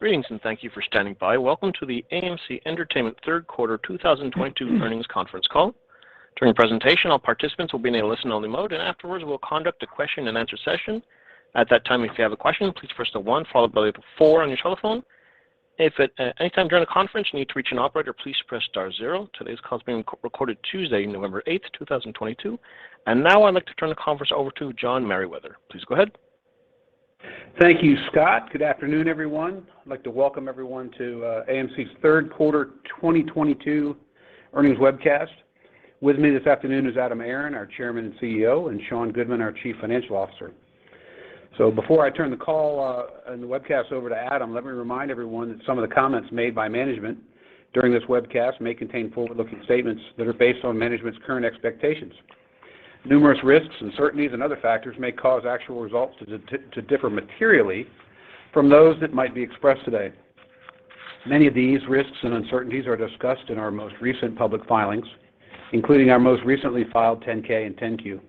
Greetings and thank you for standing by. Welcome to the AMC Entertainment third quarter 2022 earnings conference call. During the presentation, all participants will be in a listen-only mode, and afterwards we'll conduct a question-and-answer session. At that time, if you have a question, please press the 1 followed by the 4 on your telephone. If at any time during the conference you need to reach an operator, please press star 0. Today's call is being recorded Tuesday, November 8th, 2022. And now I'd like to turn the conference over to John Merriweather. Please go ahead. Thank you, Scott. Good afternoon, everyone. I'd like to welcome everyone to AMC's third quarter 2022 earnings webcast. With me this afternoon is Adam Aron, our Chairman and CEO, and Sean Goodman, our Chief Financial Officer. So before I turn the call and the webcast over to Adam, let me remind everyone that some of the comments made by management during this webcast may contain forward-looking statements that are based on management's current expectations. Numerous risks, uncertainties, and other factors may cause actual results to differ materially from those that might be expressed today. Many of these risks and uncertainties are discussed in our most recent public filings, including our most recently filed 10-K and 10-Q.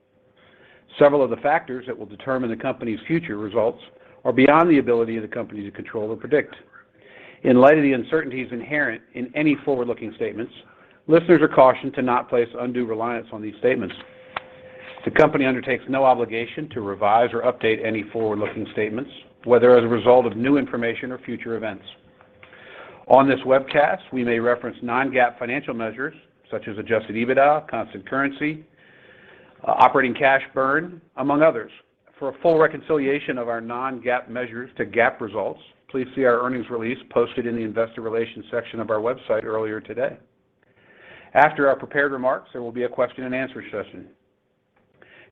Several of the factors that will determine the company's future results are beyond the ability of the company to control or predict. In light of the uncertainties inherent in any forward-looking statements, listeners are cautioned to not place undue reliance on these statements. The company undertakes no obligation to revise or update any forward-looking statements, whether as a result of new information or future events. On this webcast, we may reference non-GAAP financial measures such as adjusted EBITDA, constant currency, operating cash burn, among others. For a full reconciliation of our non-GAAP measures to GAAP results, please see our earnings release posted in the Investor Relations section of our website earlier today. After our prepared remarks, there will be a question-and-answer session.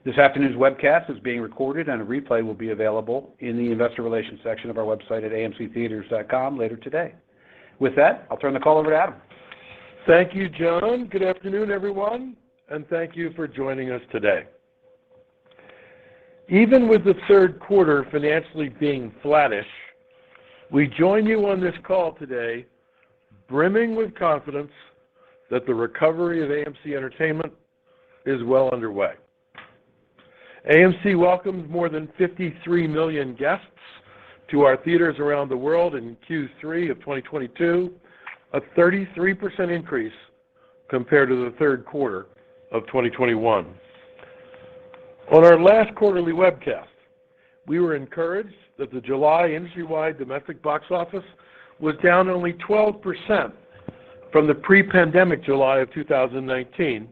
This afternoon's webcast is being recorded, and a replay will be available in the Investor Relations section of our website at amctheaters.com later today. With that, I'll turn the call over to Adam. Thank you, John. Good afternoon, everyone, and thank you for joining us today. Even with the third quarter financially being flattish, we join you on this call today brimming with confidence that the recovery of AMC Entertainment is well underway. AMC welcomed more than 53 million guests to our theaters around the world in Q3 of 2022, a 33% increase compared to the third quarter of 2021. On our last quarterly webcast, we were encouraged that the July industry-wide domestic box office was down only 12% from the pre-pandemic July of 2019,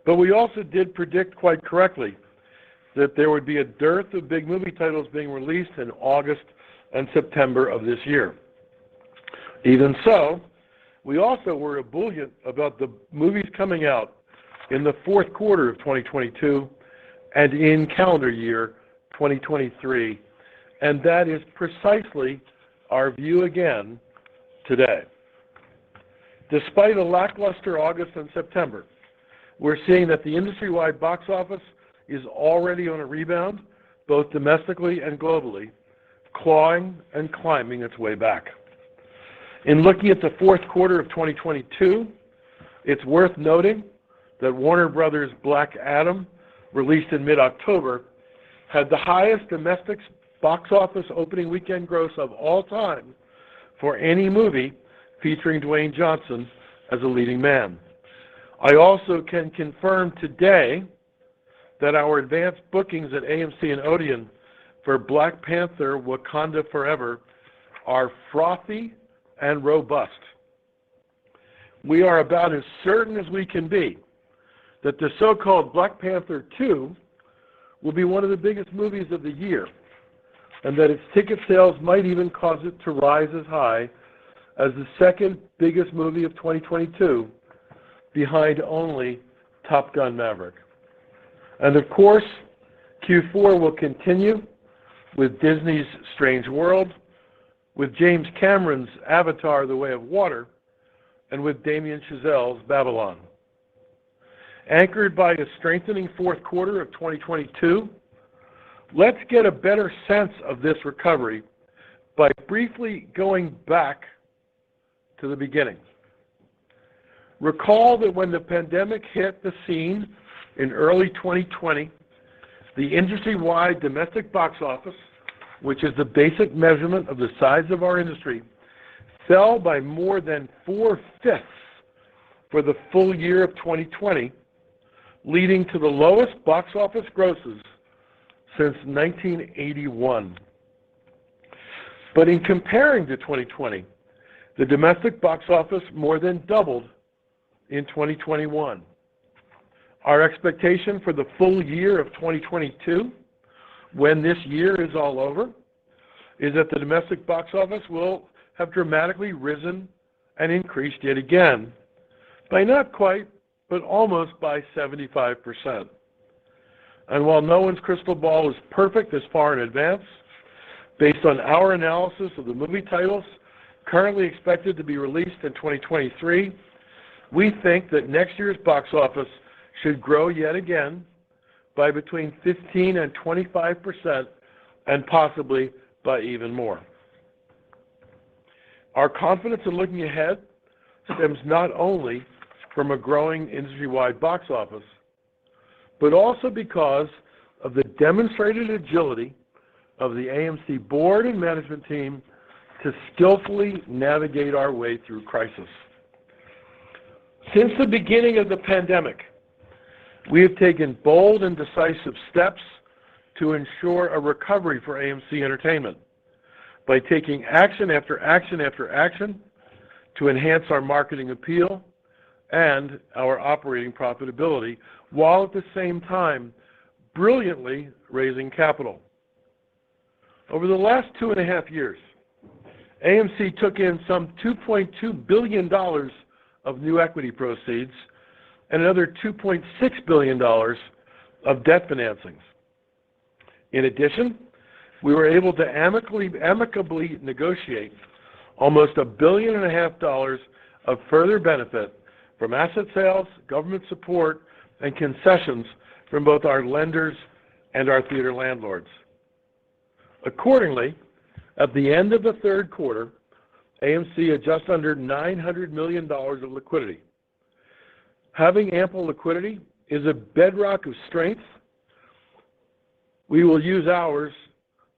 but we also did predict quite correctly that there would be a dearth of big movie titles being released in August and September of this year. Even so, we also were ebullient about the movies coming out in the fourth quarter of 2022 and in calendar year 2023, and that is precisely our view again today. Despite a lackluster August and September, we're seeing that the industry-wide box office is already on a rebound, both domestically and globally, clawing and climbing its way back. In looking at the fourth quarter of 2022, it's worth noting that Warner Bros. Black Adam, released in mid-October, had the highest domestic box office opening weekend gross of all time for any movie featuring Dwayne Johnson as a leading man. I also can confirm today that our advanced bookings at AMC and Odeon for Black Panther: Wakanda Forever are frothy and robust. We are about as certain as we can be that the so-called Black Panther 2 will be one of the biggest movies of the year, and that its ticket sales might even cause it to rise as high as the second biggest movie of 2022, behind only Top Gun: Maverick. And of course, Q4 will continue with Disney's Strange World, with James Cameron's Avatar: The Way of Water, and with Damien Chazelle's Babylon. Anchored by a strengthening fourth quarter of 2022, let's get a better sense of this recovery by briefly going back to the beginning. Recall that when the pandemic hit the scene in early 2020, the industry-wide domestic box office which is the basic measurement of the size of our industry, fell by more than 4/5 for the full year of 2020, leading to the lowest box office grosses since 1981. But in comparing to 2020, the domestic box office more than doubled in 2021. Our expectation for the full year of 2022, when this year is all over, is that the domestic box office will have dramatically risen and increased yet again by not quite, but almost by 75%. And while no one's crystal ball is perfect this far in advance, based on our analysis of the movie titles currently expected to be released in 2023, we think that next year's box office should grow yet again by between 15 and 25%, and possibly by even more. Our confidence in looking ahead stems not only from a growing industry-wide box office, but also because of the demonstrated agility of the AMC board and management team to skillfully navigate our way through crisis. Since the beginning of the pandemic, we have taken bold and decisive steps to ensure a recovery for AMC Entertainment by taking action after action after action to enhance our marketing appeal and our operating profitability, while at the same time brilliantly raising capital. Over the last 2.5 years, AMC took in some $2.2 billion of new equity proceeds and another $2.6 billion of debt financings. In addition, we were able to amicably negotiate almost $1.5 billion of further benefit from asset sales, government support, and concessions from both our lenders and our theater landlords. Accordingly, at the end of the third quarter, AMC had just under $900 million of liquidity. Having ample liquidity is a bedrock of strength. We will use ours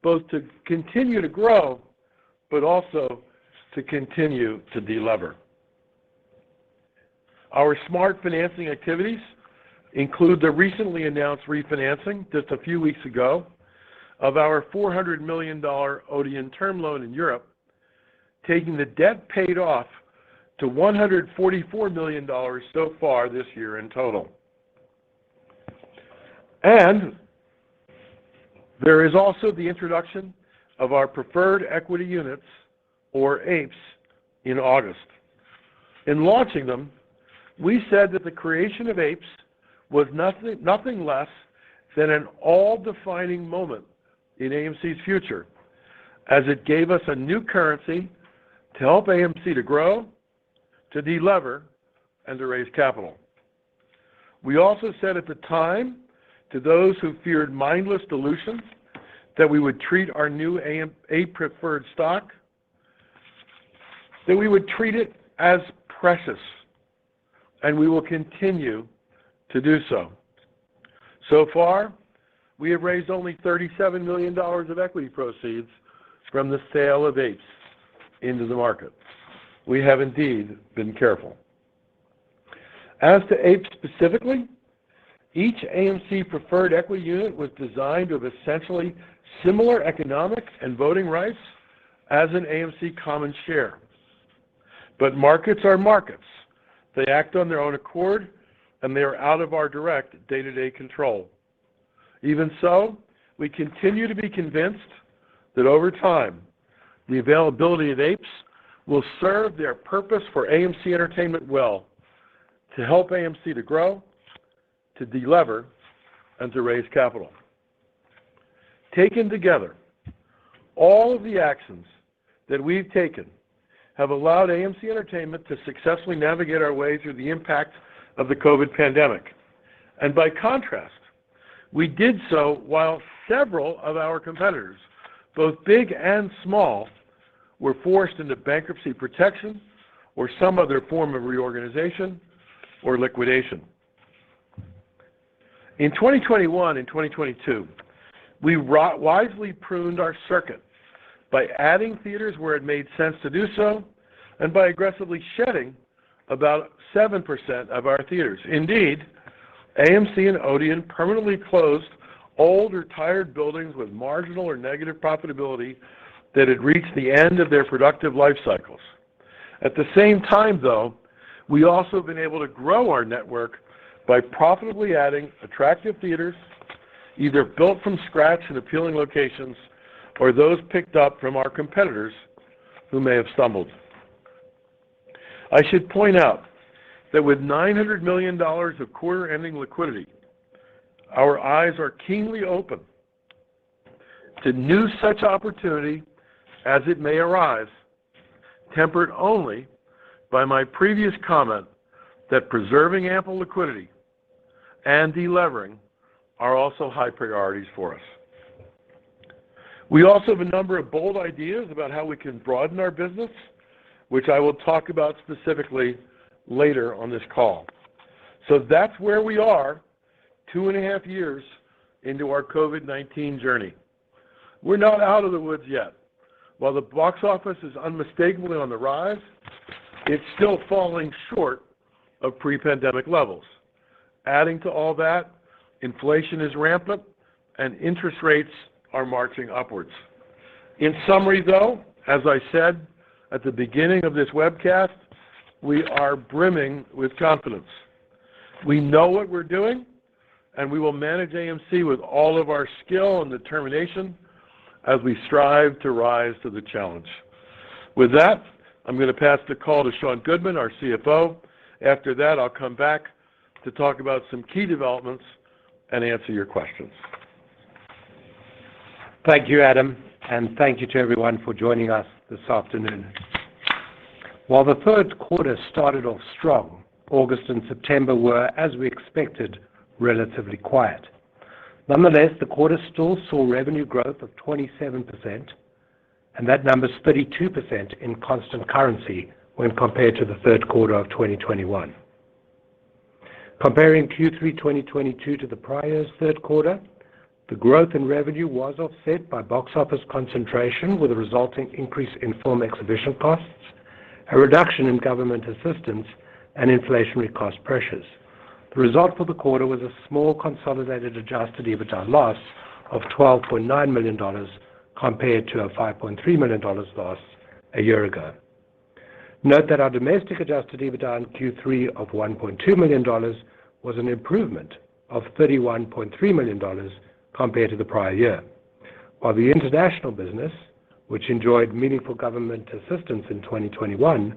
both to continue to grow, but also to continue to delever. Our smart financing activities include the recently announced refinancing just a few weeks ago of our $400 million Odeon term loan in Europe, taking the debt paid off to $144 million so far this year in total. And there is also the introduction of our preferred equity units, or APEs, in August. In launching them, we said that the creation of APEs was nothing less than an all-defining moment in AMC's future, as it gave us a new currency to help AMC to grow, to delever, and to raise capital. We also said at the time to those who feared mindless dilution that we would treat our new APE preferred stock, that we would treat it as precious, and we will continue to do so. So far, we have raised only $37 million of equity proceeds from the sale of APEs into the market. We have indeed been careful. As to APEs specifically, each AMC preferred equity unit was designed to have essentially similar economic and voting rights as an AMC common share. But markets are markets. They act on their own accord, and they are out of our direct day-to-day control. Even so, we continue to be convinced that over time, the availability of APEs will serve their purpose for AMC Entertainment well, to help AMC to grow, to delever, and to raise capital. Taken together, all of the actions that we've taken have allowed AMC Entertainment to successfully navigate our way through the impact of the COVID pandemic. And by contrast, we did so while several of our competitors, both big and small, were forced into bankruptcy protection or some other form of reorganization or liquidation. In 2021 and 2022, We wisely pruned our circuit by adding theaters where it made sense to do so and by aggressively shedding about 7% of our theaters. Indeed, AMC and Odeon permanently closed old or tired buildings with marginal or negative profitability that had reached the end of their productive life cycles. At the same time, though, we also have been able to grow our network by profitably adding attractive theaters, either built from scratch in appealing locations or those picked up from our competitors who may have stumbled. I should point out that with $900 million of quarter-ending liquidity, our eyes are keenly open to new such opportunity as it may arise, tempered only by my previous comment that preserving ample liquidity and delevering are also high priorities for us. We also have a number of bold ideas about how we can broaden our business, which I will talk about specifically later on this call. So that's where we are 2.5 years into our COVID-19 journey. We're not out of the woods yet. While the box office is unmistakably on the rise, it's still falling short of pre-pandemic levels. Adding to all that, inflation is rampant and interest rates are marching upwards. In summary, though, as I said at the beginning of this webcast, we are brimming with confidence. We know what we're doing, and we will manage AMC with all of our skill and determination as we strive to rise to the challenge. With that, I'm going to pass the call to Sean Goodman, our CFO. After that, I'll come back to talk about some key developments and answer your questions. Thank you, Adam, and thank you to everyone for joining us this afternoon. While the third quarter started off strong, August and September were, as we expected, relatively quiet. Nonetheless, the quarter still saw revenue growth of 27%, and that number is 32% in constant currency when compared to the third quarter of 2021. Comparing Q3 2022 to the prior year's third quarter, the growth in revenue was offset by box office concentration with a resulting increase in film exhibition costs, a reduction in government assistance, and inflationary cost pressures. The result for the quarter was a small consolidated adjusted EBITDA loss of $12.9 million compared to a $5.3 million loss a year ago. Note that our domestic adjusted EBITDA in Q3 of $1.2 million was an improvement of $31.3 million compared to the prior year, while the international business, which enjoyed meaningful government assistance in 2021,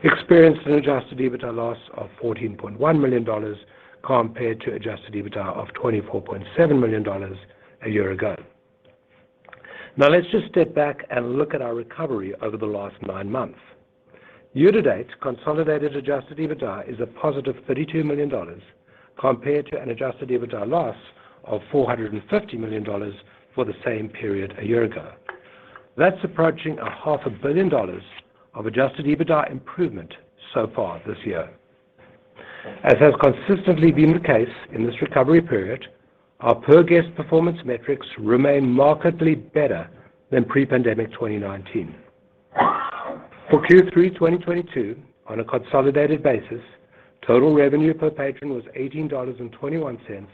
experienced an adjusted EBITDA loss of $14.1 million compared to adjusted EBITDA of $24.7 million a year ago. Now let's just step back and look at our recovery over the last 9 months. Year-to-date, consolidated adjusted EBITDA is a positive $32 million compared to an adjusted EBITDA loss of $450 million for the same period a year ago. That's approaching $500 million of adjusted EBITDA improvement so far this year. As has consistently been the case in this recovery period, our per-guest performance metrics remain markedly better than pre-pandemic 2019. For Q3 2022, on a consolidated basis, total revenue per patron was $18.21,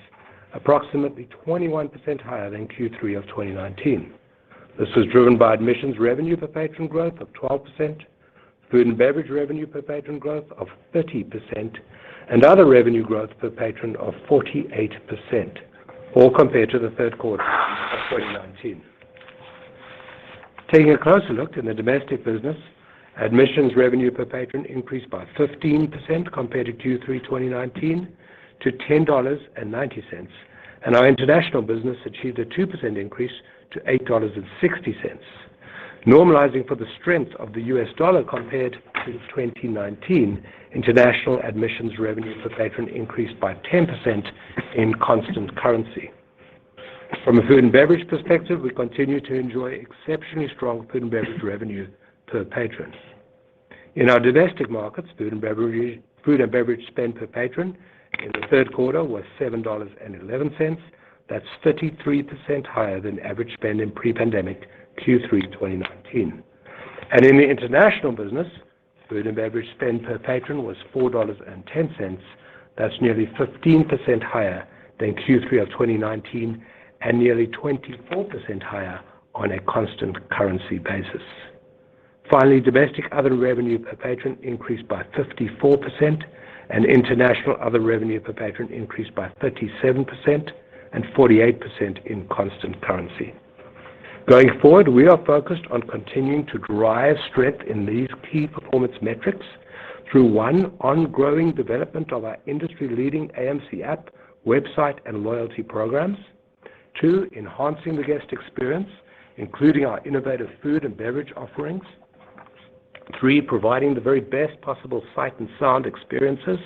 approximately 21% higher than Q3 of 2019. This was driven by admissions revenue per patron growth of 12%, food and beverage revenue per patron growth of 30%, and other revenue growth per patron of 48%, all compared to the third quarter of 2019. Taking a closer look in the domestic business, admissions revenue per patron increased by 15% compared to Q3 2019 to $10.90, and our international business achieved a 2% increase to $8.60. Normalizing for the strength of the US dollar compared to 2019, international admissions revenue per patron increased by 10% in constant currency. From a food and beverage perspective, we continue to enjoy exceptionally strong food and beverage revenue per patron. In our domestic markets, food and beverage spend per patron in the third quarter was $7.11, That's 33% higher than average spend in pre-pandemic Q3 2019. And in the international business, food and beverage spend per patron was $4.10. That's nearly 15% higher than Q3 of 2019 and nearly 24% higher on a constant currency basis. Finally, domestic other revenue per patron increased by 54%, and international other revenue per patron increased by 37% and 48% in constant currency. Going forward, we are focused on continuing to drive strength in these key performance metrics through one, ongoing development of our industry-leading AMC app, website, and loyalty programs. Two, enhancing the guest experience, including our innovative food and beverage offerings. Three, providing the very best possible sight and sound experiences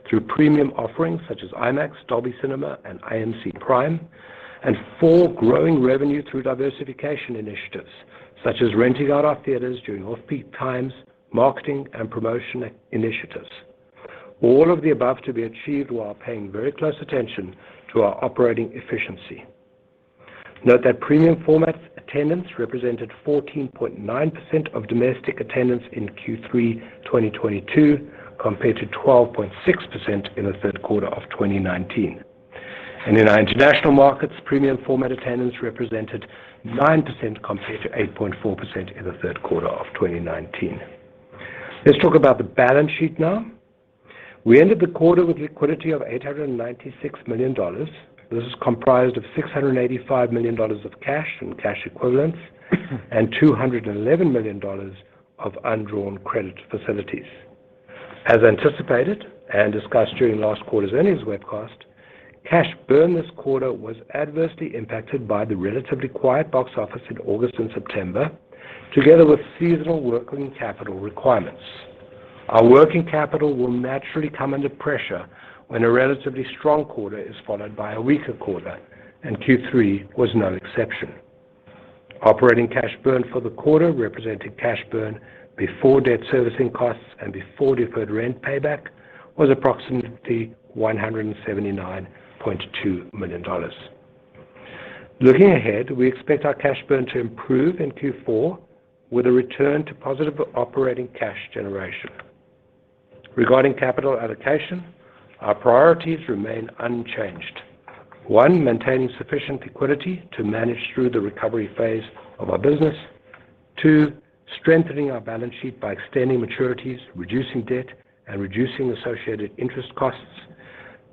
through premium offerings such as IMAX, Dolby Cinema, and AMC Prime. And four, growing revenue through diversification initiatives, such as renting out our theaters during off-peak times, marketing and promotion initiatives. All of the above to be achieved while paying very close attention to our operating efficiency. Note that premium format attendance represented 14.9% of domestic attendance in Q3 2022 compared to 12.6% in the third quarter of 2019. And in our international markets, premium format attendance represented 9% compared to 8.4% in the third quarter of 2019. Let's talk about the balance sheet now. We ended the quarter with liquidity of $896 million. This is comprised of $685 million of cash and cash equivalents and $211 million of undrawn credit facilities. As anticipated and discussed during last quarter's earnings webcast, cash burn this quarter was adversely impacted by the relatively quiet box office in August and September, together with seasonal working capital requirements. Our working capital will naturally come under pressure when a relatively strong quarter is followed by a weaker quarter, and Q3 was no exception. Operating cash burn for the quarter, representing cash burn before debt servicing costs and before deferred rent payback, was approximately $179.2 million. Looking ahead, we expect our cash burn to improve in Q4 with a return to positive operating cash generation. Regarding capital allocation, our priorities remain unchanged. One, maintaining sufficient liquidity to manage through the recovery phase of our business. Two, strengthening our balance sheet by extending maturities, reducing debt, and reducing associated interest costs.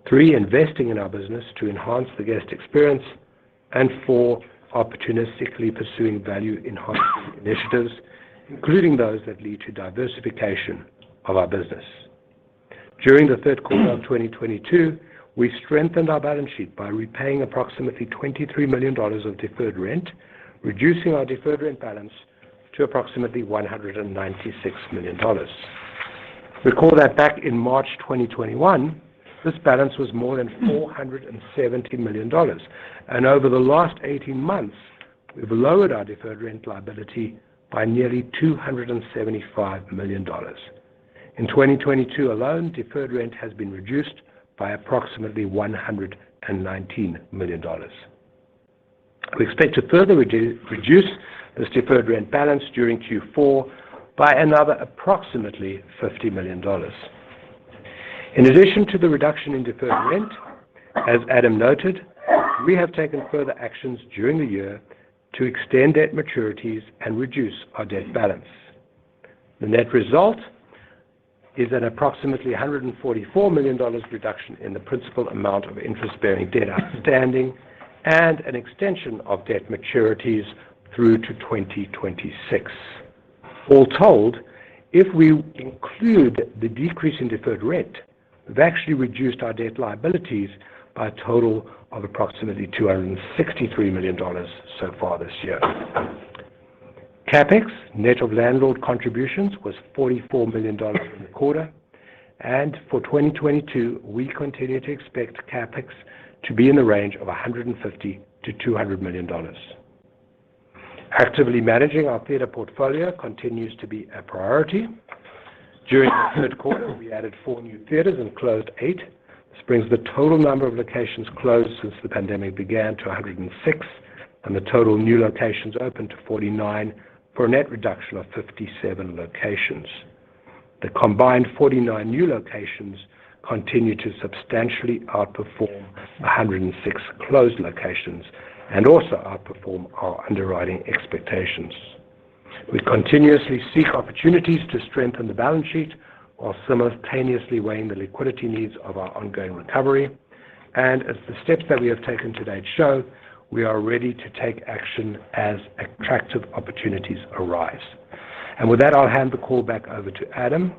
Three, investing in our business to enhance the guest experience. And four, opportunistically pursuing value-enhancing initiatives, including those that lead to diversification of our business. During the third quarter of 2022, we strengthened our balance sheet by repaying approximately $23 million of deferred rent, reducing our deferred rent balance to approximately $196 million. Recall that back in March 2021, this balance was more than $470 million, and over the last 18 months, we've lowered our deferred rent liability by nearly $275 million. In 2022 alone, deferred rent has been reduced by approximately $119 million. We expect to further reduce this deferred rent balance during Q4 by another approximately $50 million. In addition to the reduction in deferred rent, as Adam noted, we have taken further actions during the year to extend debt maturities and reduce our debt balance. The net result is an approximately $144 million reduction in the principal amount of interest-bearing debt outstanding and an extension of debt maturities through to 2026. All told, if we include the decrease in deferred rent, we've actually reduced our debt liabilities by a total of approximately $263 million so far this year. CapEx, net of landlord contributions, was $44 million in the quarter, and for 2022, we continue to expect CapEx to be in the range of $150 to $200 million. Actively managing our theater portfolio continues to be a priority. During the third quarter, we added 4 new theaters and closed 8. This This brings the total number of locations closed since the pandemic began to 106, and the total new locations open to 49, for a net reduction of 57 locations. The combined 49 new locations continue to substantially outperform 106 closed locations and also outperform our underwriting expectations. We continuously seek opportunities to strengthen the balance sheet while simultaneously weighing the liquidity needs of our ongoing recovery. And as the steps that we have taken to date show, we are ready to take action as attractive opportunities arise. And with that, I'll hand the call back over to Adam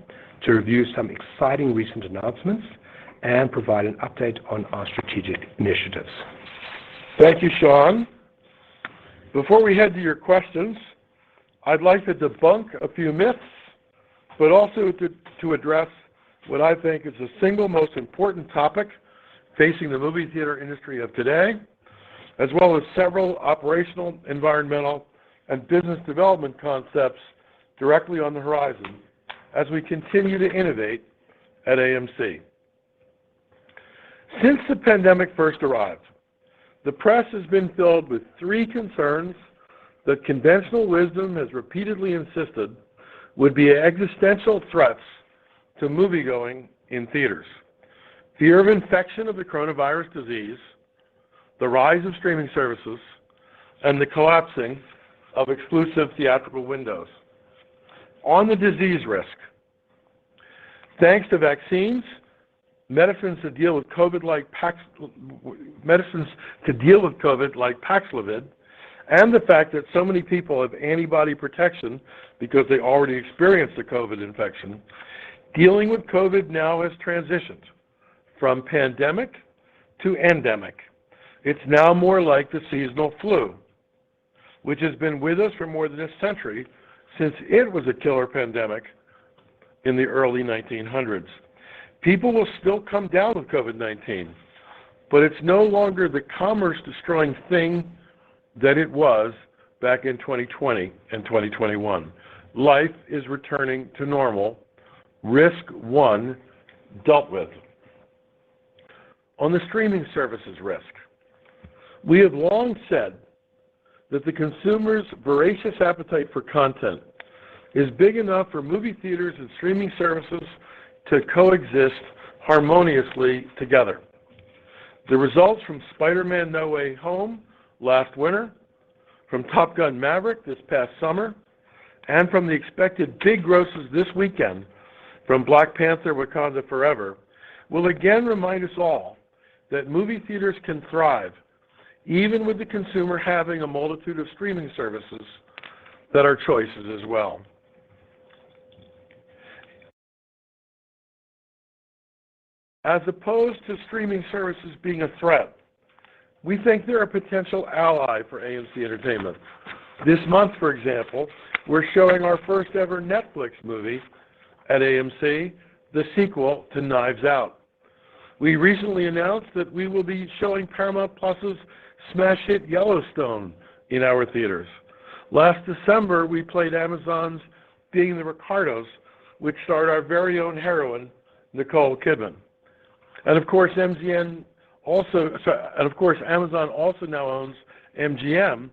to review some exciting recent announcements and provide an update on our strategic initiatives. Thank you, Sean. Before we head to your questions, I'd like to debunk a few myths, but also to address what I think is the single most important topic facing the movie theater industry of today, as well as several operational, environmental, and business development concepts directly on the horizon as we continue to innovate at AMC. Since the pandemic first arrived, the press has been filled with three concerns that conventional wisdom has repeatedly insisted would be existential threats to moviegoing in theaters: fear of infection of the coronavirus disease, the rise of streaming services, and the collapsing of exclusive theatrical windows. On the disease risk, thanks to vaccines, medicines to deal with COVID like Paxlovid, and the fact that so many people have antibody protection because they already experienced a COVID infection, dealing with COVID now has transitioned from pandemic to endemic. It's now more like the seasonal flu, which has been with us for more than a century since it was a killer pandemic in the early 1900s. People will still come down with COVID-19, but it's no longer the commerce-destroying thing that it was back in 2020 and 2021. Life is returning to normal. Risk one, dealt with. On the streaming services risk, we have long said that the consumer's voracious appetite for content is big enough for movie theaters and streaming services to coexist harmoniously together. The results from Spider-Man: No Way Home last winter, from Top Gun: Maverick this past summer, and from the expected big grosses this weekend from Black Panther: Wakanda Forever will again remind us all that movie theaters can thrive even with the consumer having a multitude of streaming services that are choices as well. As opposed to streaming services being a threat, we think they're a potential ally for AMC Entertainment. This month, for example, we're showing our first ever Netflix movie at AMC, the sequel to Knives Out. We recently announced that we will be showing Paramount Plus's smash hit Yellowstone in our theaters. Last December, we played Amazon's Being the Ricardos, which starred our very own heroine, Nicole Kidman. And of course, Amazon also now owns MGM,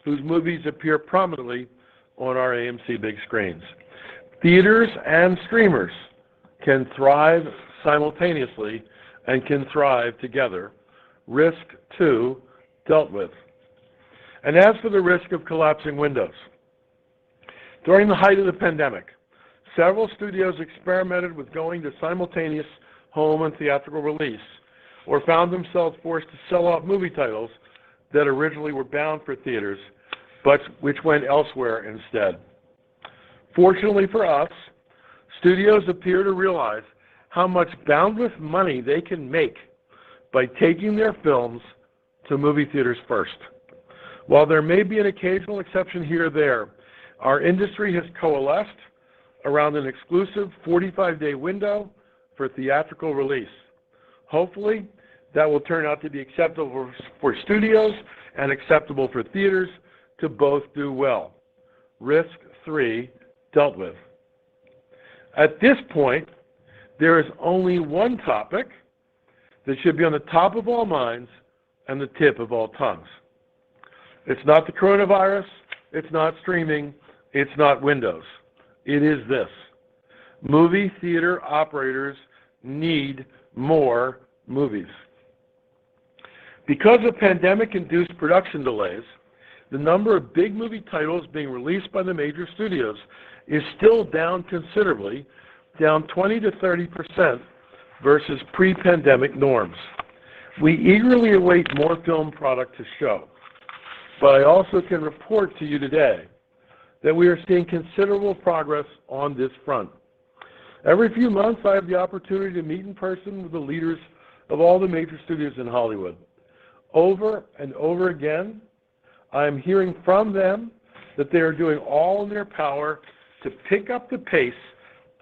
whose movies appear prominently on our AMC big screens. Theaters and streamers can thrive simultaneously and can thrive together. Risk two, dealt with. And as for the risk of collapsing windows, during the height of the pandemic, several studios experimented with going to simultaneous home and theatrical release, or found themselves forced to sell out movie titles that originally were bound for theaters, but which went elsewhere instead. Fortunately for us, studios appear to realize how much boundless money they can make by taking their films to movie theaters first. While there may be an occasional exception here or there, our industry has coalesced around an exclusive 45-day window for theatrical release. Hopefully, that will turn out to be acceptable for studios and acceptable for theaters to both do well. Risk three, dealt with. At this point, there is only one topic that should be on the top of all minds and the tip of all tongues. It's not the coronavirus, it's not streaming, it's not Windows. It is this. Movie theater operators need more movies. Because of pandemic-induced production delays, the number of big movie titles being released by the major studios is still down considerably, down 20 to 30% versus pre-pandemic norms. We eagerly await more film product to show, but I also can report to you today that we are seeing considerable progress on this front. Every few months, I have the opportunity to meet in person with the leaders of all the major studios in Hollywood. Over and over again, I am hearing from them that they are doing all in their power to pick up the pace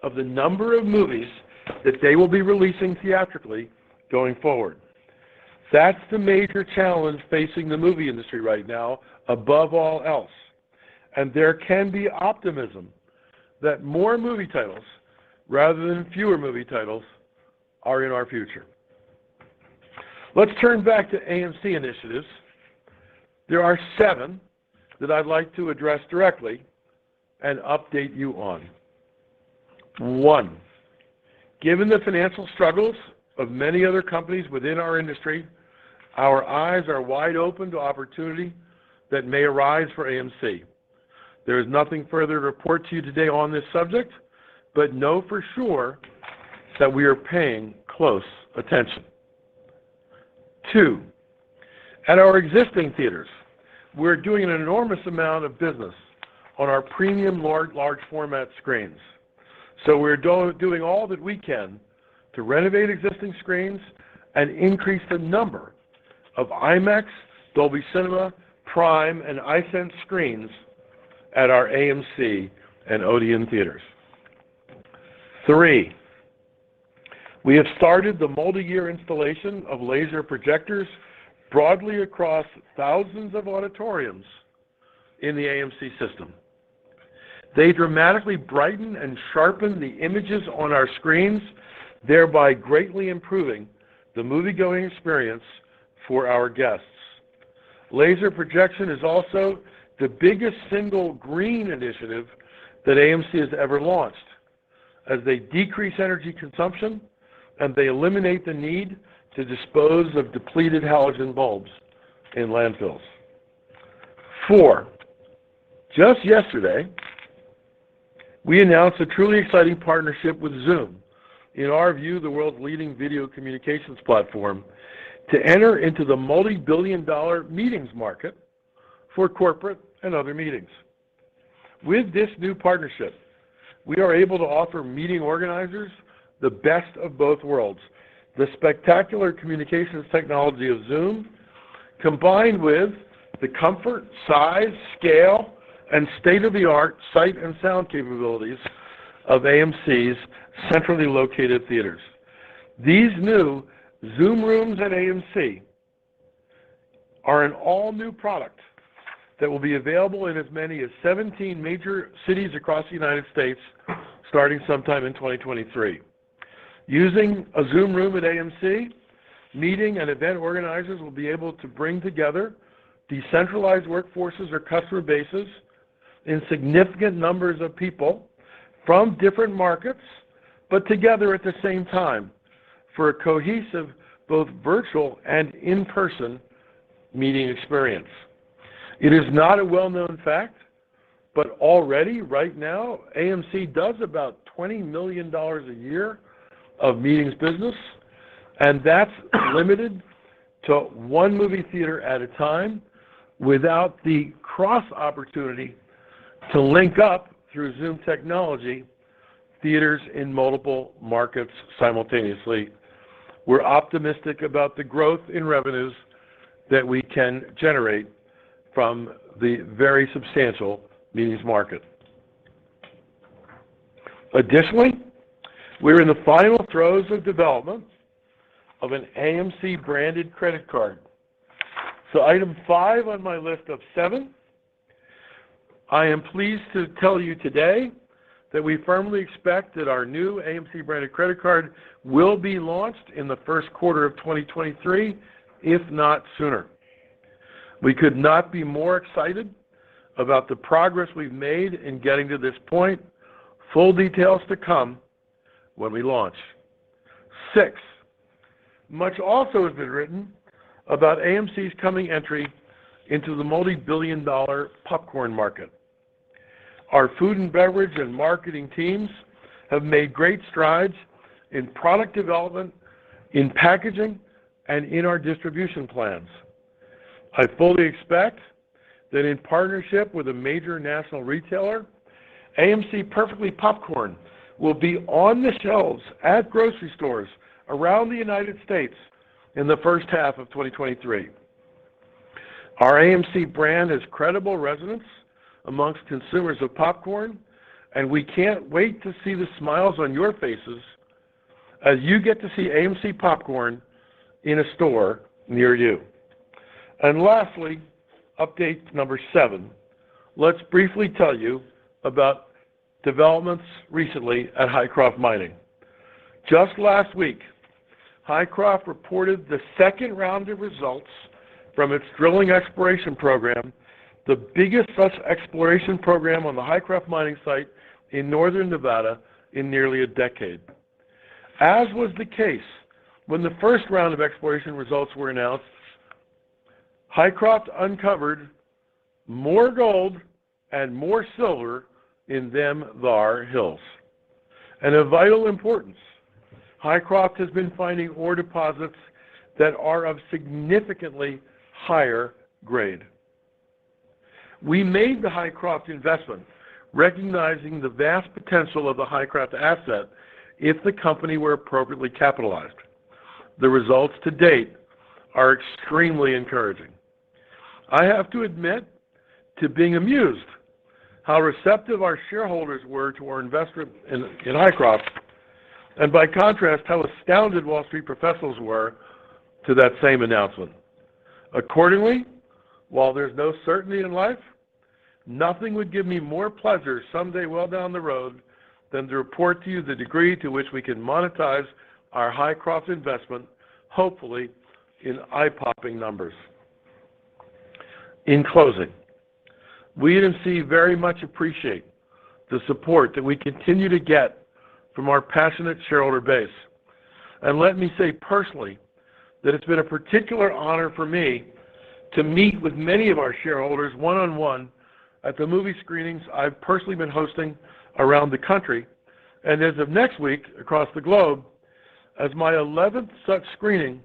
of the number of movies that they will be releasing theatrically going forward. That's the major challenge facing the movie industry right now, above all else. And there can be optimism that more movie titles, rather than fewer movie titles, are in our future. Let's turn back to AMC initiatives. There are 7 that I'd like to address directly and update you on. 1, given the financial struggles of many other companies within our industry, our eyes are wide open to opportunity that may arise for AMC. There is nothing further to report to you today on this subject, but know for sure that we are paying close attention. 2, at our existing theaters, we're doing an enormous amount of business on our premium large format screens. So we're doing all that we can to renovate existing screens and increase the number of IMAX, Dolby Cinema, Prime, and iSense screens at our AMC and Odeon theaters. 3, we have started the multi-year installation of laser projectors broadly across thousands of auditoriums in the AMC system. They dramatically brighten and sharpen the images on our screens, thereby greatly improving the movie-going experience for our guests. Laser projection is also the biggest single green initiative that AMC has ever launched, as they decrease energy consumption and they eliminate the need to dispose of depleted halogen bulbs in landfills. 4, just yesterday, we announced a truly exciting partnership with Zoom, in our view, the world's leading video communications platform, to enter into the multi-billion-dollar meetings market for corporate and other meetings. With this new partnership, we are able to offer meeting organizers the best of both worlds, the spectacular communications technology of Zoom, combined with the comfort, size, scale, and state-of-the-art sight and sound capabilities of AMC's centrally located theaters. These new Zoom rooms at AMC are an all-new product that will be available in as many as 17 major cities across the United States starting sometime in 2023. Using a Zoom room at AMC, meeting and event organizers will be able to bring together decentralized workforces or customer bases in significant numbers of people from different markets, but together at the same time for a cohesive, both virtual and in-person meeting experience. It is not a well-known fact, but already, right now, AMC does about $20 million a year of meetings business, and that's limited to one movie theater at a time without the cross opportunity to link up through Zoom technology theaters in multiple markets simultaneously. We're optimistic about the growth in revenues that we can generate from the very substantial meetings market. Additionally, we're in the final throes of development of an AMC branded credit card. So item 5 on my list of 7, I am pleased to tell you today that we firmly expect that our new AMC branded credit card will be launched in the first quarter of 2023, if not sooner. We could not be more excited about the progress we've made in getting to this point. Full details to come when we launch. 6. Much also has been written about AMC's coming entry into the multi-billion-dollar popcorn market. Our food and beverage and marketing teams have made great strides in product development, in packaging, and in our distribution plans. I fully expect that in partnership with a major national retailer, AMC Perfectly Popcorn will be on the shelves at grocery stores around the United States in the first half of 2023. Our AMC brand has credible resonance amongst consumers of popcorn, and we can't wait to see the smiles on your faces as you get to see AMC Popcorn in a store near you. And lastly, update number 7. Let's briefly tell you about developments recently at Hycroft Mining. Just last week, Hycroft reported the second round of results from its drilling exploration program, the biggest such exploration program on the Hycroft mining site in northern Nevada in nearly a decade. As was the case when the first round of exploration results were announced, Hycroft uncovered more gold and more silver in them thar hills. And of vital importance, Hycroft has been finding ore deposits that are of significantly higher grade. We made the Hycroft investment recognizing the vast potential of the Hycroft asset if the company were appropriately capitalized. The results to date are extremely encouraging. I have to admit to being amused how receptive our shareholders were to our investment in Hycroft, and by contrast, how astounded Wall Street professionals were to that same announcement. Accordingly, while there's no certainty in life, nothing would give me more pleasure someday well down the road than to report to you the degree to which we can monetize our Hycroft investment, hopefully in eye-popping numbers. In closing, we at AMC very much appreciate the support that we continue to get from our passionate shareholder base. And let me say personally that it's been a particular honor for me to meet with many of our shareholders one-on-one at the movie screenings I've personally been hosting around the country, and as of next week across the globe, as my 11th such screening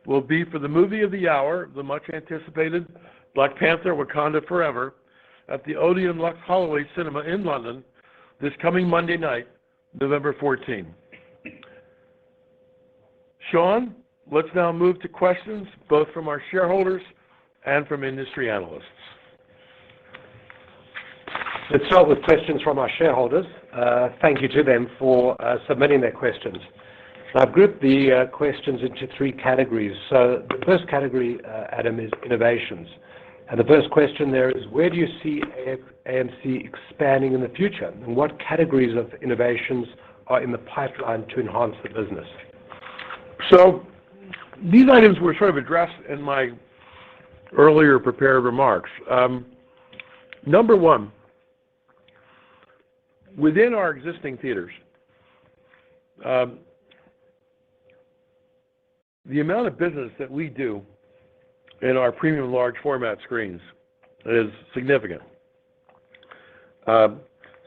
will be for the movie of the hour, the much anticipated Black Panther: Wakanda Forever, at the Odeon Lux Holloway Cinema in London this coming Monday night, November 14. Sean, let's now move to questions both from our shareholders and from industry analysts. Let's start with questions from our shareholders. Thank you to them for submitting their questions. I've grouped the questions into 3 categories. So the first category, Adam, is innovations. And the first question there is, where do you see AMC expanding in the future? And what categories of innovations are in the pipeline to enhance the business? So these items were sort of addressed in my earlier prepared remarks. Number one, within our existing theaters, the amount of business that we do in our premium large format screens is significant.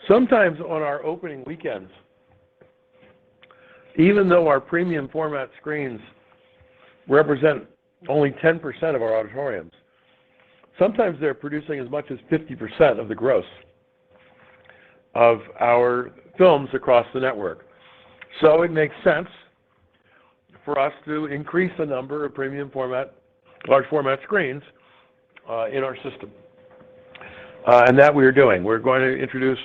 Sometimes on our opening weekends, even though our premium format screens represent only 10% of our auditoriums, sometimes they're producing as much as 50% of the gross of our films across the network. So it makes sense for us to increase the number of premium format, large format screens in our system. And that we are doing. We're going to introduce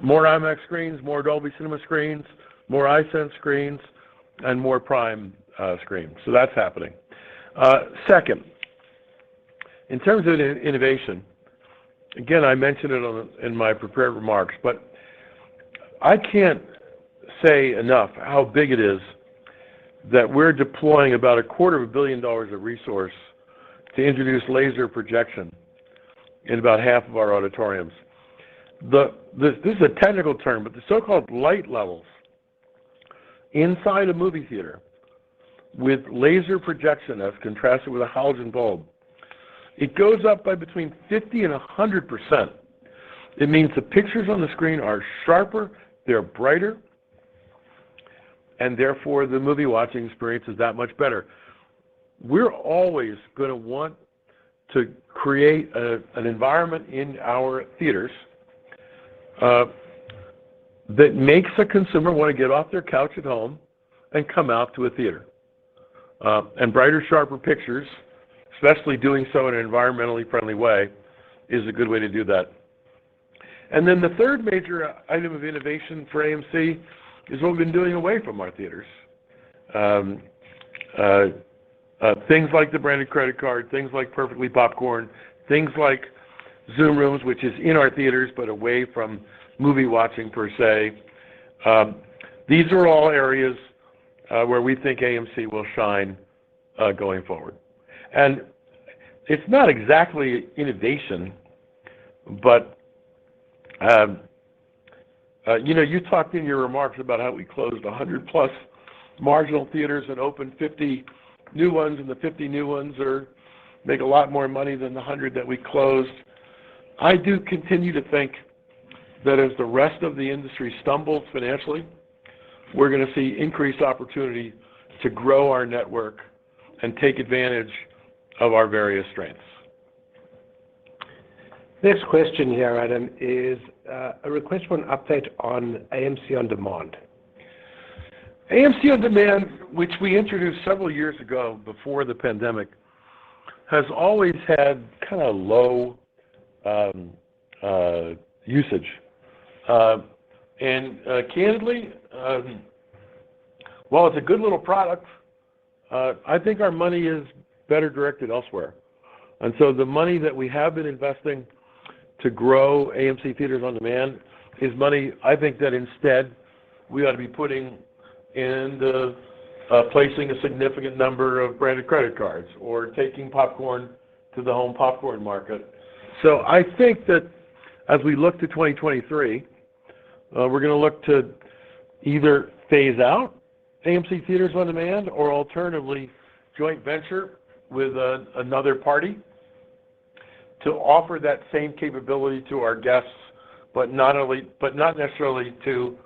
more IMAX screens, more Dolby Cinema screens, more iSense screens, and more Prime screens. So that's happening. Second, in terms of innovation, again, I mentioned it in my prepared remarks, but I can't say enough how big it is that we're deploying about $250 million of resource to introduce laser projection in about half of our auditoriums. This is a technical term, but the so-called light levels inside a movie theater with laser projection as contrasted with a halogen bulb, it goes up by between 50 and 100%. It means the pictures on the screen are sharper, they're brighter, and therefore the movie watching experience is that much better. We're always going to want to create an environment in our theaters that makes a consumer want to get off their couch at home and come out to a theater. And brighter, sharper pictures, especially doing so in an environmentally friendly way, is a good way to do that. And then the third major item of innovation for AMC is what we've been doing away from our theaters. Things like the branded credit card, things like Perfectly Popcorn, things like Zoom Rooms, which is in our theaters but away from movie watching per se. These are all areas where we think AMC will shine going forward. And it's not exactly innovation, but you talked in your remarks about how we closed 100 plus marginal theaters and opened 50 new ones, and the 50 new ones make a lot more money than the 100 that we closed. I do continue to think that as the rest of the industry stumbles financially, we're going to see increased opportunity to grow our network and take advantage of our various strengths. Next question here, Adam, is a request for an update on AMC On Demand. AMC On Demand, which we introduced several years ago before the pandemic, has always had kind of low usage. Candidly, while it's a good little product, I think our money is better directed elsewhere. And so the money that we have been investing to grow AMC Theaters On Demand is money I think that instead we ought to be putting in placing a significant number of branded credit cards or taking popcorn to the home popcorn market. So I think that as we look to 2023, we're going to look to either phase out AMC Theaters On Demand or alternatively joint venture with another party to offer that same capability to our guests, but not necessarily to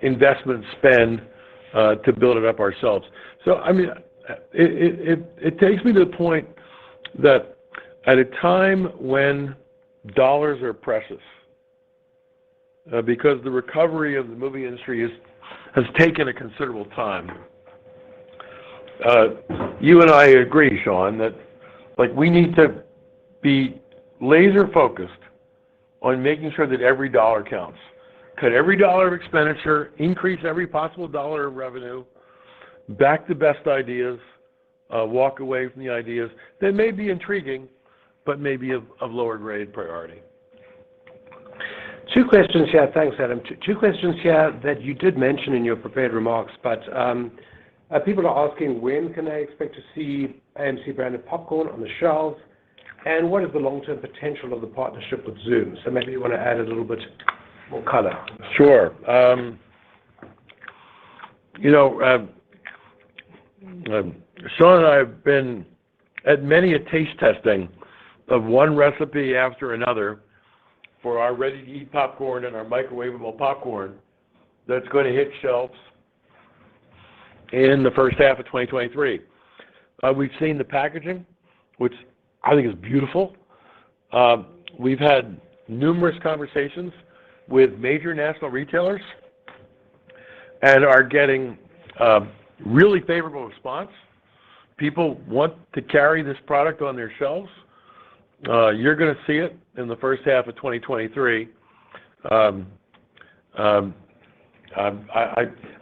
investment spend to build it up ourselves. So I mean, it takes me to the point that at a time when dollars are precious, because the recovery of the movie industry has taken a considerable time. You and I agree, Sean, that we need to be laser focused on making sure that every dollar counts. Cut every dollar of expenditure, increase every possible dollar of revenue, back the best ideas, walk away from the ideas that may be intriguing, but may be of lower grade priority. Two questions here. Thanks, Adam. Two questions here that you did mention in your prepared remarks, but people are asking when can they expect to see AMC branded popcorn on the shelves, and what is the long-term potential of the partnership with Zoom? So maybe you want to add a little bit more color. Sure. Sean and I have been at many a taste testing of one recipe after another for our ready-to-eat popcorn and our microwavable popcorn that's going to hit shelves in the first half of 2023. We've seen the packaging, which I think is beautiful. We've had numerous conversations with major national retailers and are getting really favorable response. People want to carry this product on their shelves. You're going to see it in the first half of 2023. I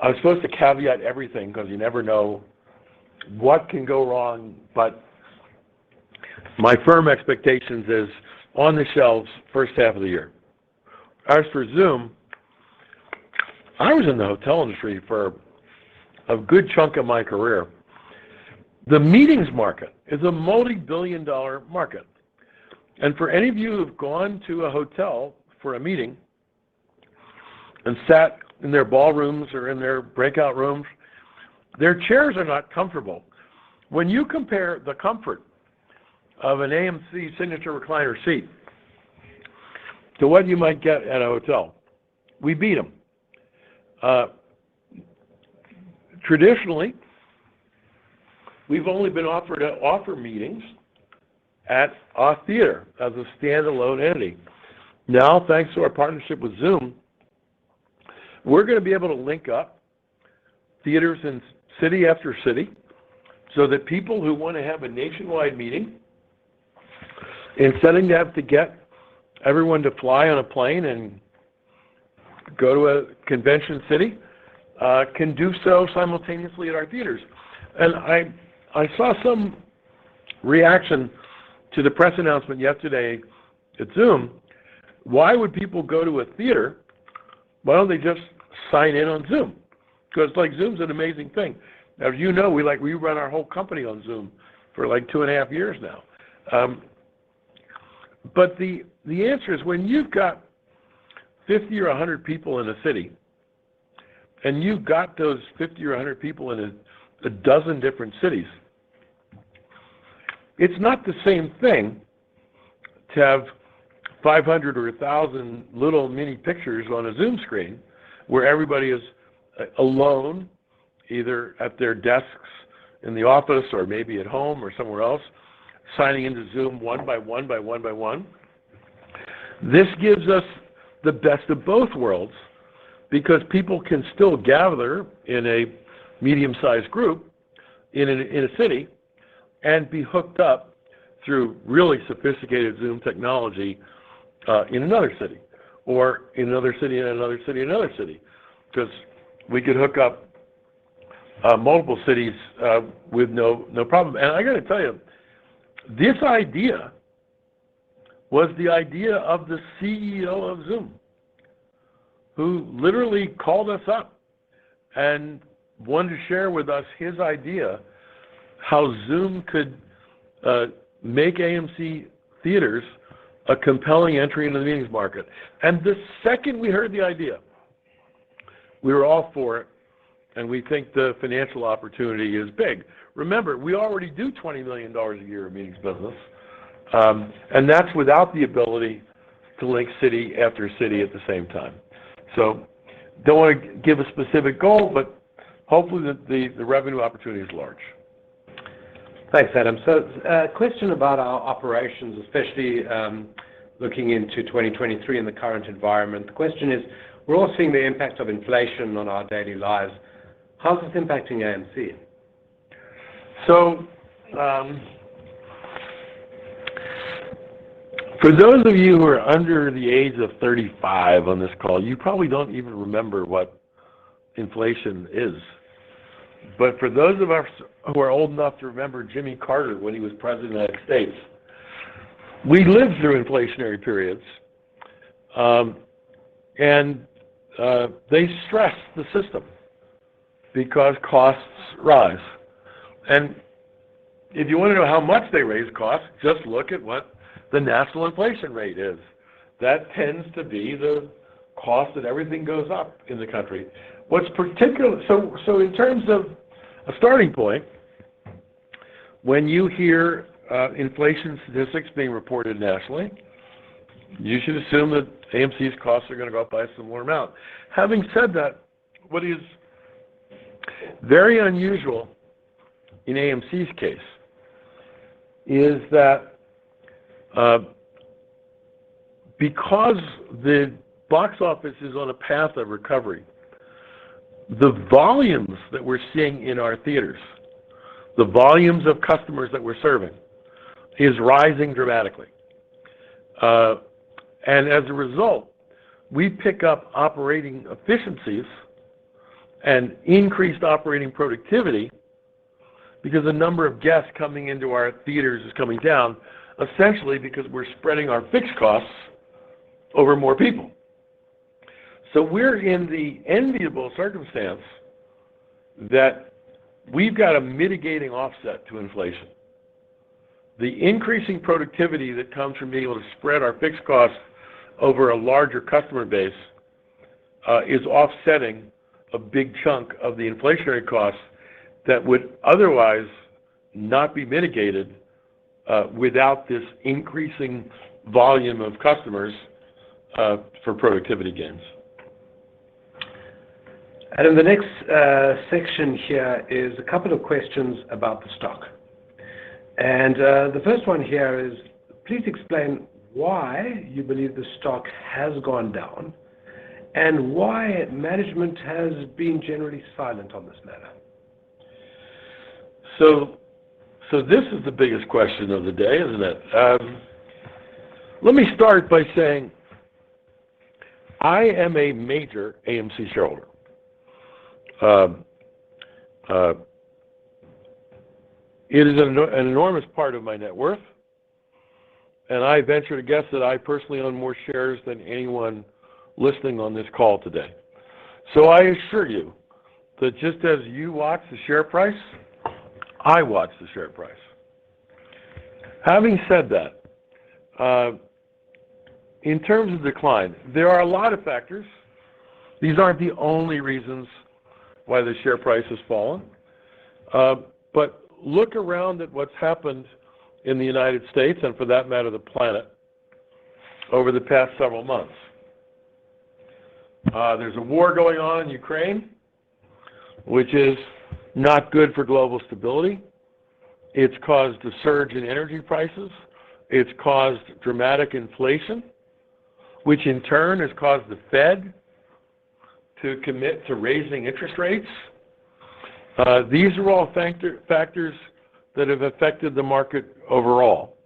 was supposed to caveat everything because you never know what can go wrong, but my firm expectations is on the shelves first half of the year. As for Zoom, I was in the hotel industry for a good chunk of my career. The meetings market is a multi-billion-dollar market. And for any of you who've gone to a hotel for a meeting and sat in their ballrooms or in their breakout rooms, their chairs are not comfortable. When you compare the comfort of an AMC signature recliner seat to what you might get at a hotel, we beat them. Traditionally, we've only been offered to offer meetings at a theater as a standalone entity. Now, thanks to our partnership with Zoom, we're going to be able to link up theaters in city after city so that people who want to have a nationwide meeting, instead of having to get everyone to fly on a plane and go to a convention city, can do so simultaneously at our theaters. And I saw some reaction to the press announcement yesterday at Zoom. Why would people go to a theater? Why don't they just sign in on Zoom? Because Zoom's an amazing thing. As you know, we run our whole company on Zoom for 2.5 years now. But the answer is when you've got 50 or 100 people in a city, and you've got those 50 or 100 people in a dozen different cities, it's not the same thing to have 500 or 1,000 little mini pictures on a Zoom screen where everybody is alone, either at their desks in the office or maybe at home or somewhere else, signing into Zoom one by one by one by one. This gives us the best of both worlds because people can still gather in a medium-sized group in a city and be hooked up through really sophisticated Zoom technology in another city, or in another city, in another city, in another city, because we could hook up multiple cities with no problem. And I got to tell you, this idea was the idea of the CEO of Zoom, who literally called us up and wanted to share with us his idea how Zoom could make AMC theaters a compelling entry into the meetings market. And the second we heard the idea, we were all for it, and we think the financial opportunity is big. Remember, we already do $20 million a year in meetings business, and that's without the ability to link city after city at the same time. So don't want to give a specific goal, but hopefully the revenue opportunity is large. Thanks, Adam. So a question about our operations, especially looking into 2023 in the current environment. The question is, we're all seeing the impact of inflation on our daily lives. How's this impacting AMC? So for those of you who are under the age of 35 on this call, you probably don't even remember what inflation is. But for those of us who are old enough to remember Jimmy Carter when he was president of the United States, we lived through inflationary periods, and they stress the system because costs rise. And if you want to know how much they raise costs, just look at what the national inflation rate is. That tends to be the cost that everything goes up in the country. What's particular, so in terms of a starting point, when you hear inflation statistics being reported nationally, you should assume that AMC's costs are going to go up by a similar amount. Having said that, what is very unusual in AMC's case is that because the box office is on a path of recovery, the volumes that we're seeing in our theaters, the volumes of customers that we're serving, is rising dramatically. And as a result, we pick up operating efficiencies and increased operating productivity because the number of guests coming into our theaters is coming down, essentially because we're spreading our fixed costs over more people. So we're in the enviable circumstance that we've got a mitigating offset to inflation. The increasing productivity that comes from being able to spread our fixed costs over a larger customer base is offsetting a big chunk of the inflationary costs that would otherwise not be mitigated without this increasing volume of customers for productivity gains. Adam, the next section here is a couple of questions about the stock. And the first one here is, please explain why you believe the stock has gone down and why management has been generally silent on this matter. So this is the biggest question of the day, isn't it? Let me start by saying I am a major AMC shareholder. It is an enormous part of my net worth, and I venture to guess that I personally own more shares than anyone listening on this call today. So I assure you that just as you watch the share price, I watch the share price. Having said that, in terms of decline, there are a lot of factors. These aren't the only reasons why the share price has fallen. But look around at what's happened in the United States, and for that matter, the planet, over the past several months. There's a war going on in Ukraine, which is not good for global stability. It's caused a surge in energy prices. It's caused dramatic inflation, which in turn has caused the Fed to commit to raising interest rates. These are all factors that have affected the market overall.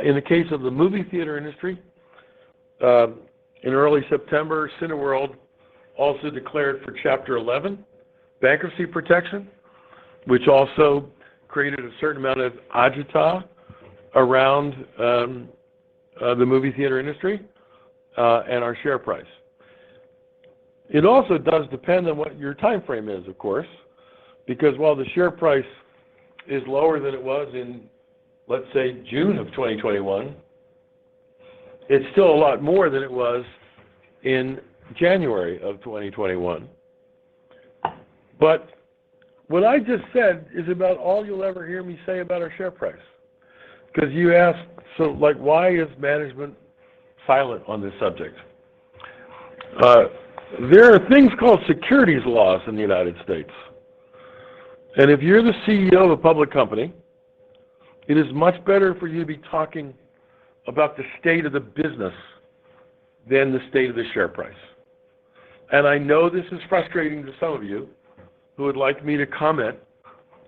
In the case of the movie theater industry, in early September, Cineworld also declared for Chapter 11 bankruptcy protection, which also created a certain amount of agita around the movie theater industry and our share price. It also does depend on what your time frame is, of course, because while the share price is lower than it was in, let's say, June of 2021, it's still a lot more than it was in January of 2021. But what I just said is about all you'll ever hear me say about our share price. Because you asked, so like, why is management silent on this subject? There are things called securities laws in the United States. And if you're the CEO of a public company, it is much better for you to be talking about the state of the business than the state of the share price. And I know this is frustrating to some of you who would like me to comment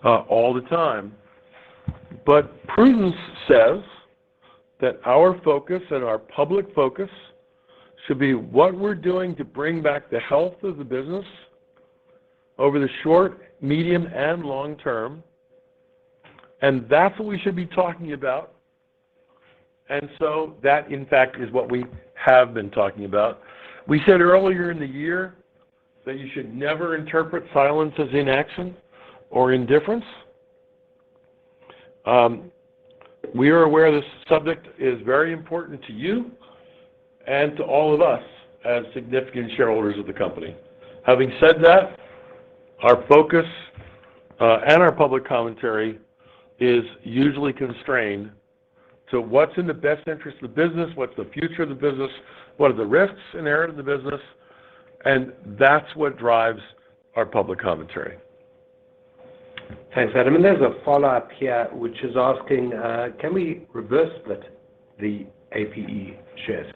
all the time, but prudence says that our focus and our public focus should be what we're doing to bring back the health of the business over the short, medium, and long term. And that's what we should be talking about. And so that, in fact, is what we have been talking about. We said earlier in the year that you should never interpret silence as inaction or indifference. We are aware this subject is very important to you and to all of us as significant shareholders of the company. Having said that, our focus and our public commentary is usually constrained to what's in the best interest of the business, what's the future of the business, what are the risks inherent in the business, and that's what drives our public commentary. Thanks, Adam. And there's a follow-up here which is asking, can we reverse split the APE shares?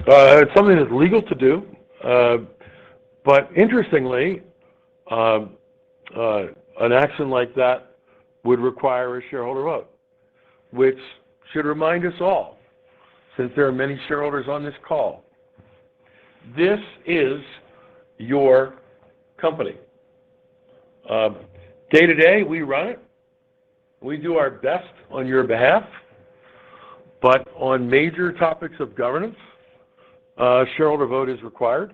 It's something that's legal to do, but interestingly, an action like that would require a shareholder vote, which should remind us all, since there are many shareholders on this call, this is your company. Day to day, we run it. We do our best on your behalf, but on major topics of governance, shareholder vote is required,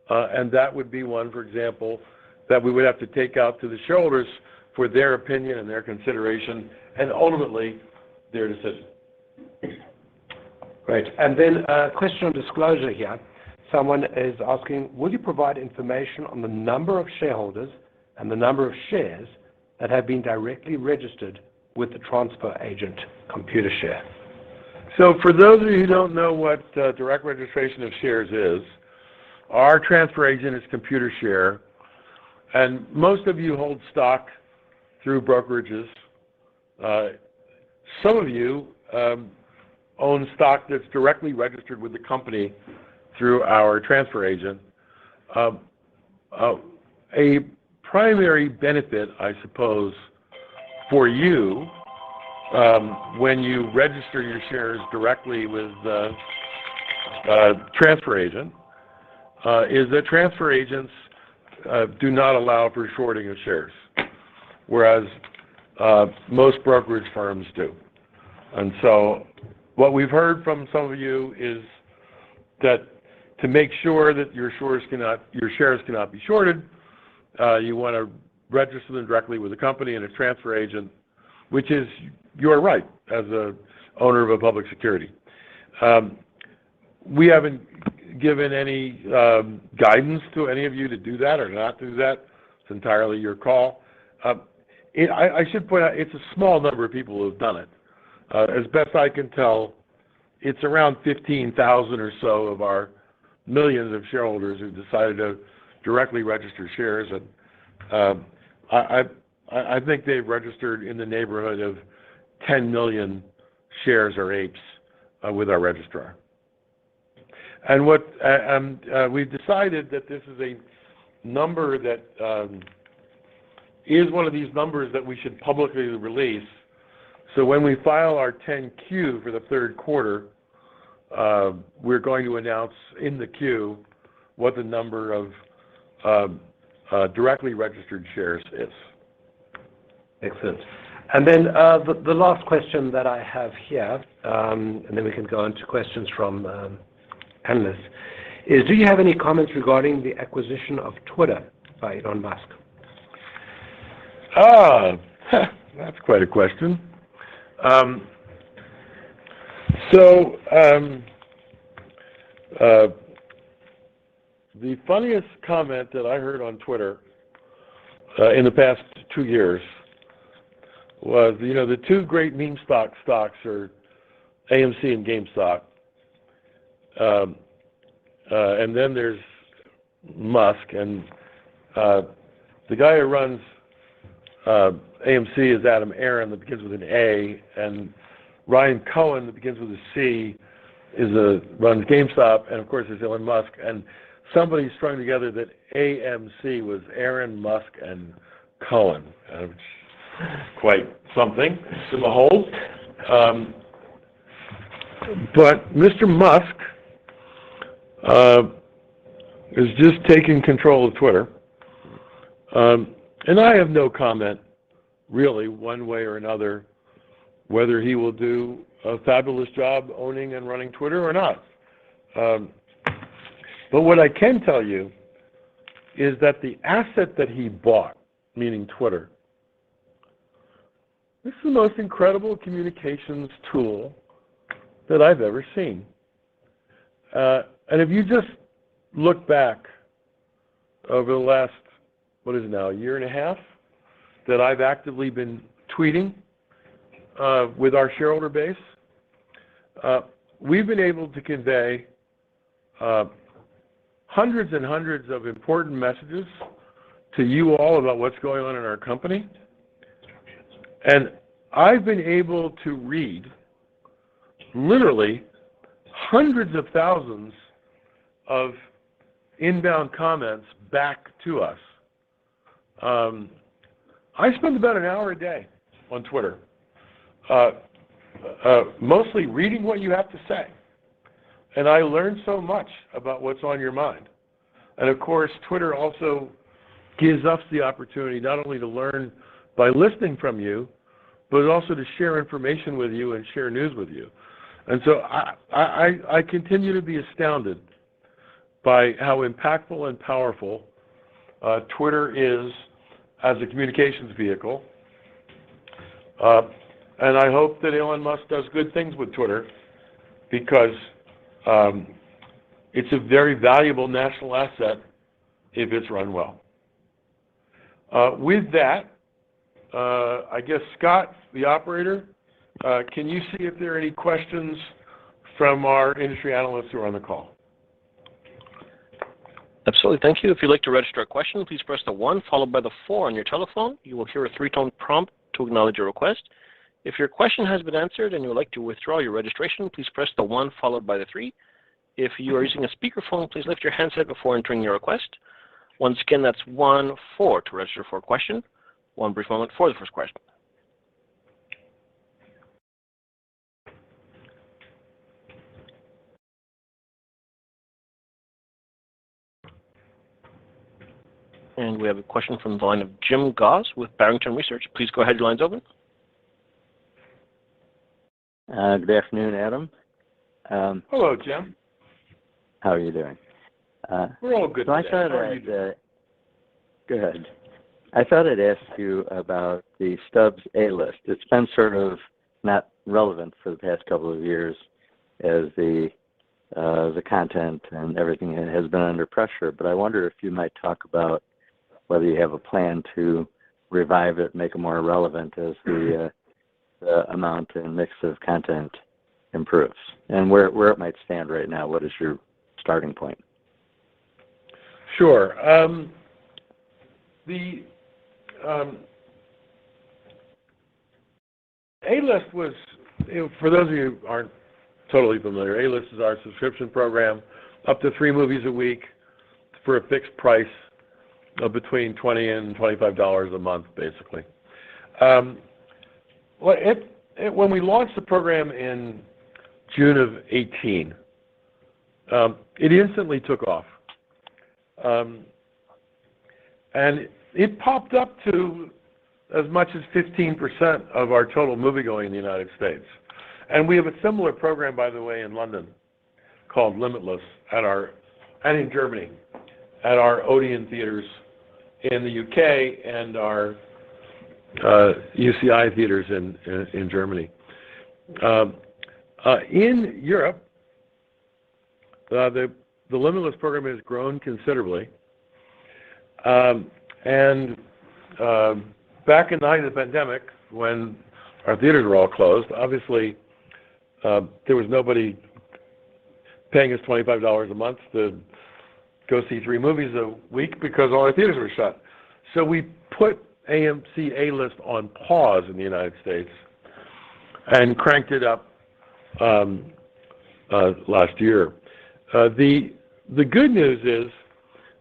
and that would be one, for example, that we would have to take out to the shareholders for their opinion and their consideration, and ultimately their decision. Great. And then a question on disclosure here. Someone is asking, will you provide information on the number of shareholders and the number of shares that have been directly registered with the transfer agent, Computershare? So for those of you who don't know what direct registration of shares is, our transfer agent is Computershare, and most of you hold stock through brokerages. Some of you own stock that's directly registered with the company through our transfer agent. A primary benefit, I suppose, for you when you register your shares directly with the transfer agent is that transfer agents do not allow for shorting of shares, whereas most brokerage firms do. And so what we've heard from some of you is that to make sure that your shares cannot be shorted, you want to register them directly with the company and a transfer agent, which is your right as an owner of a public security. We haven't given any guidance to any of you to do that or not do that. It's entirely your call. I should point out it's a small number of people who have done it. As best I can tell, it's around 15,000 or so of our millions of shareholders who decided to directly register shares, and I think they've registered in the neighborhood of 10 million shares or apes with our registrar. And we've decided that this is a number that is one of these numbers that we should publicly release. So when we file our 10Q for the third quarter, we're going to announce in the Q what the number of directly registered shares is. Excellent. And then the last question that I have here, and then we can go on to questions from analysts, is do you have any comments regarding the acquisition of Twitter by Elon Musk? That's quite a question. The funniest comment that I heard on Twitter in the past 2 years was, the two great meme stocks are AMC and GameStop. And then there's Musk, and the guy who runs AMC is Adam Aron, that begins with an A, and Ryan Cohen, that begins with a C, runs GameStop, and of course there's Elon Musk, and somebody strung together that AMC was Aaron, Musk, and Cohen, which is quite something to behold. But Mr. Musk is just taking control of Twitter, and I have no comment, really, one way or another, whether he will do a fabulous job owning and running Twitter or not. But what I can tell you is that the asset that he bought, meaning Twitter, this is the most incredible communications tool that I've ever seen. And if you just look back over the last, what is it now, a year and a half, that I've actively been tweeting with our shareholder base, we've been able to convey hundreds and hundreds of important messages to you all about what's going on in our company. And I've been able to read literally hundreds of thousands of inbound comments back to us. I spend about an hour a day on Twitter, mostly reading what you have to say. And I learn so much about what's on your mind. And of course, Twitter also gives us the opportunity not only to learn by listening from you, but also to share information with you and share news with you. And so I continue to be astounded by how impactful and powerful Twitter is as a communications vehicle. And I hope that Elon Musk does good things with Twitter because it's a very valuable national asset if it's run well. With that, I guess, Scott, the operator, can you see if there are any questions from our industry analysts who are on the call? Absolutely. Thank you. If you'd like to register a question, please press the 1 followed by the 4 on your telephone. You will hear a 3-tone prompt to acknowledge your request. If your question has been answered and you would like to withdraw your registration, please press the 1 followed by the 3. If you are using a speakerphone, please lift your handset before entering your request. Once again, that's 1-4 to register for a question. One brief moment for the first question. And we have a question from the line of Jim Goss with Barrington Research. Please go ahead. Your line's open. Good afternoon, Adam. Hello, Jim. How are you doing? We're all good today. How are you doing? Good. I thought I'd ask you about the Stubbs A-list. It's been sort of not relevant for the past couple of years as the content and everything has been under pressure, but I wonder if you might talk about whether you have a plan to revive it, make it more relevant as the amount and mix of content improves, and where it might stand right now. What is your starting point? Sure. The A-List was, for those of you who aren't totally familiar, A-List is our subscription program, up to 3 movies a week for a fixed price of between $20 and $25 a month, basically. When we launched the program in June of 2018, it instantly took off. And it popped up to as much as 15% of our total moviegoing in the United States. And we have a similar program, by the way, in London called Limitless and in Germany at our Odeon theaters in the UK and our UCI theaters in Germany. In Europe, the Limitless program has grown considerably. And back in the height of the pandemic, when our theaters were all closed, obviously there was nobody paying us $25 a month to go see 3 movies a week because all our theaters were shut. So we put AMC A-List on pause in the United States and cranked it up last year. The good news is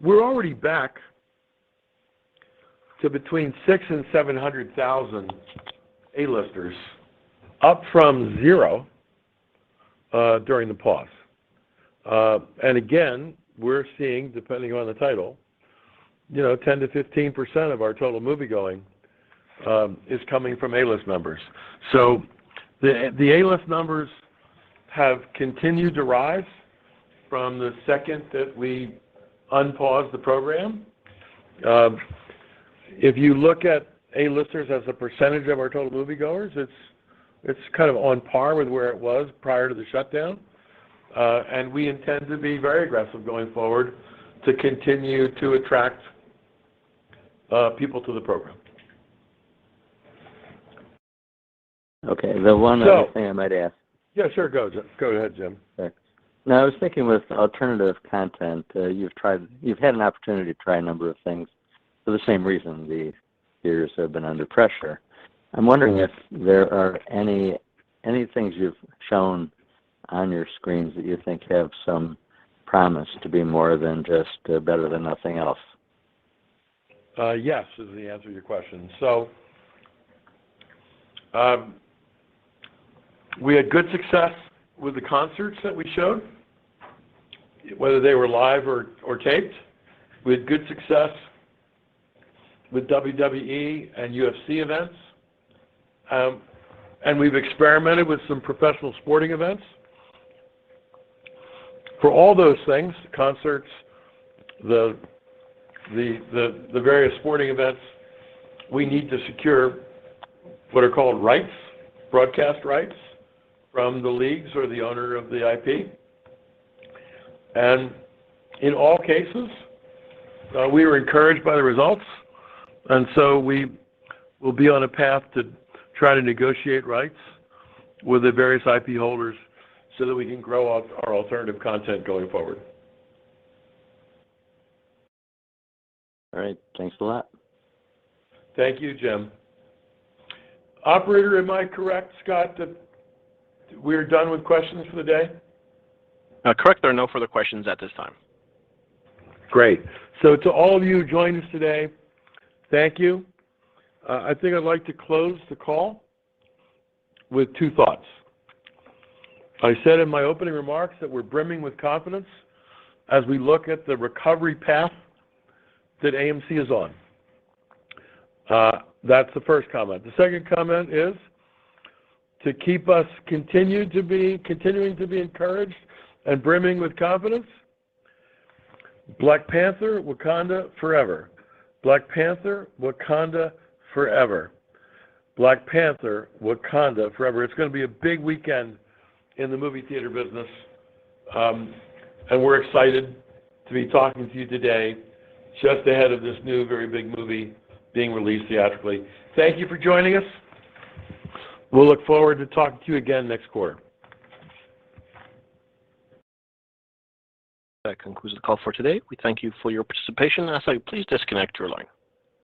we're already back to between 600,000 and 700,000 A-listers, up from 0 during the pause. And again, we're seeing, depending on the title, 10 to 15% of our total moviegoing is coming from A-list members. So the A-list numbers have continued to rise from the second that we unpaused the program. If you look at A-listers as a percentage of our total moviegoers, it's kind of on par with where it was prior to the shutdown. And we intend to be very aggressive going forward to continue to attract people to the program. Okay, the one other thing I might ask. Yeah, sure, go ahead, Jim. Okay. Now, I was thinking with alternative content, you've had an opportunity to try a number of things for the same reason. The theaters have been under pressure. I'm wondering if there are any things you've shown on your screens that you think have some promise to be more than just better than nothing else. Yes, is the answer to your question. So we had good success with the concerts that we showed, whether they were live or taped. We had good success with WWE and UFC events. and we've experimented with some professional sporting events. For all those things, concerts, the various sporting events, we need to secure what are called rights, broadcast rights, from the leagues or the owner of the IP. And in all cases, we were encouraged by the results, and so we will be on a path to try to negotiate rights with the various IP holders so that we can grow our alternative content going forward. All right. Thanks a lot. Thank you, Jim. Operator, am I correct, Scott, that we're done with questions for the day? Correct. There are no further questions at this time. Great. So to all of you who joined us today, thank you. I think I'd like to close the call with two thoughts. I said in my opening remarks that we're brimming with confidence as we look at the recovery path that AMC is on. That's the first comment. The second comment is to keep us continuing to be encouraged and brimming with confidence. Black Panther, Wakanda forever. Black Panther, Wakanda forever. Black Panther, Wakanda forever. It's going to be a big weekend in the movie theater business, and we're excited to be talking to you today just ahead of this new very big movie being released theatrically. Thank you for joining us. We'll look forward to talking to you again next quarter. That concludes the call for today. We thank you for your participation and ask that you please disconnect your line.